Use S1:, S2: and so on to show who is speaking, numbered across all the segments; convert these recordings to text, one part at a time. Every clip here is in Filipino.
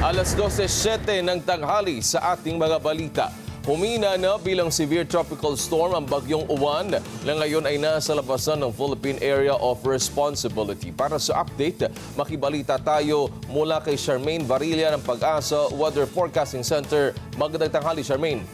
S1: Alas 12:07 ng tanghali sa ating mga balita. Humina na bilang severe tropical storm ang bagyong Uwan na ngayon ay nasa labasan ng Philippine Area of Responsibility. Para sa update, makibalita tayo mula kay Charmaine Varilla ng Pag-asa Weather Forecasting Center. Magandang tanghali, Charmaine.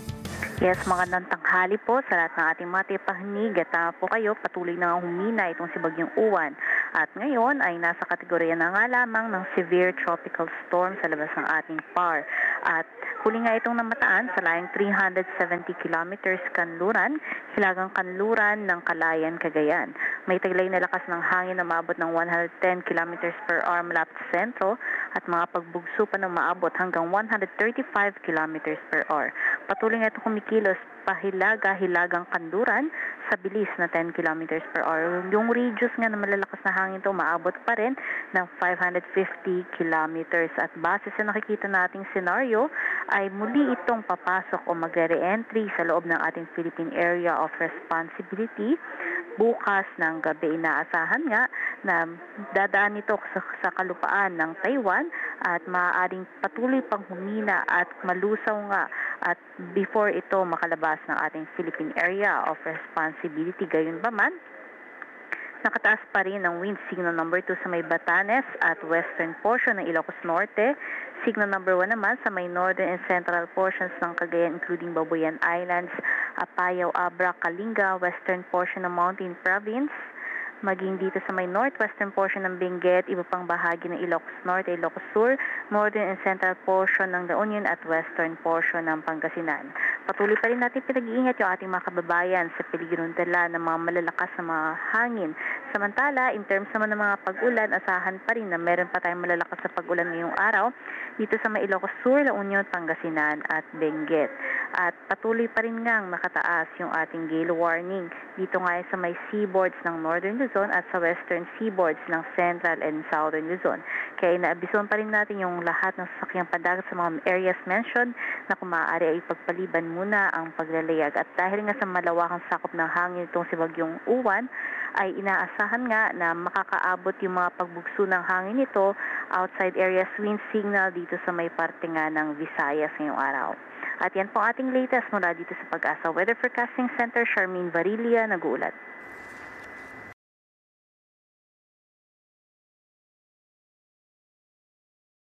S2: Yes, magandang tanghali po sa lahat ng ating mga tipahinig at po kayo patuloy na humina itong si Bagyong Uwan. At ngayon ay nasa kategorya na nga lamang ng severe tropical storm sa labas ng ating PAR. At huli nga itong namataan sa layong 370 kilometers kanluran, hilagang kanluran ng Calayan, Cagayan. May taglay na lakas ng hangin na maabot ng 110 kilometers per hour malapit sa sentro at mga pagbugso pa na maabot hanggang 135 kilometers per hour. Patuloy nga ito kumikilos pahilaga-hilagang kanluran sa bilis na 10 kilometers per hour. Yung radius nga na malalakas na hangin ito maabot pa rin ng 550 kilometers. At base sa nakikita nating senaryo ay muli itong papasok o mag-re-entry sa loob ng ating Philippine Area of Responsibility. Bukas ng gabi inaasahan nga na dadaan ito sa kalupaan ng Taiwan at maaaring patuloy pang humina at malusaw nga at before ito makalabas ng ating Philippine Area of Responsibility. Gayunpaman, nakataas pa rin ang wind signal number 2 sa may Batanes at western portion ng Ilocos Norte. Signal number 1 naman sa may northern and central portions ng Cagayan including Babuyan Islands, Apayao, Abra, Kalinga, western portion ng Mountain Province, maging dito sa may northwestern portion ng Benguet, iba pang bahagi ng Ilocos Norte, Ilocos Sur, northern and central portion ng La Union at western portion ng Pangasinan. Patuloy pa rin natin pinag-iingat yung ating mga kababayan sa peligro dala ng mga malalakas na mga hangin. Samantala, in terms naman ng mga pag-ulan, asahan pa rin na meron pa tayong malalakas na pag-ulan ngayong araw dito sa may Ilocos Sur, La Union, Pangasinan at Benguet. At patuloy pa rin ngang nakataas yung ating gale warning dito nga sa may seaboards ng Northern Luzon at sa western seaboards ng Central and Southern Luzon. Kaya inaabisuhan pa rin natin yung lahat ng sasakyang pandagat sa mga areas mentioned na kung maaari ay pagpaliban muna ang paglalayag. At dahil nga sa malawakang sakop ng hangin itong si Bagyong Uwan, ay inaasahan nga na makakaabot yung mga pagbugso ng hangin nito outside areas wind signal dito sa may parte nga ng Visayas ngayong araw. At yan po ating latest mula dito sa Pag-asa Weather Forecasting Center. Charmaine Varilla, nag-uulat.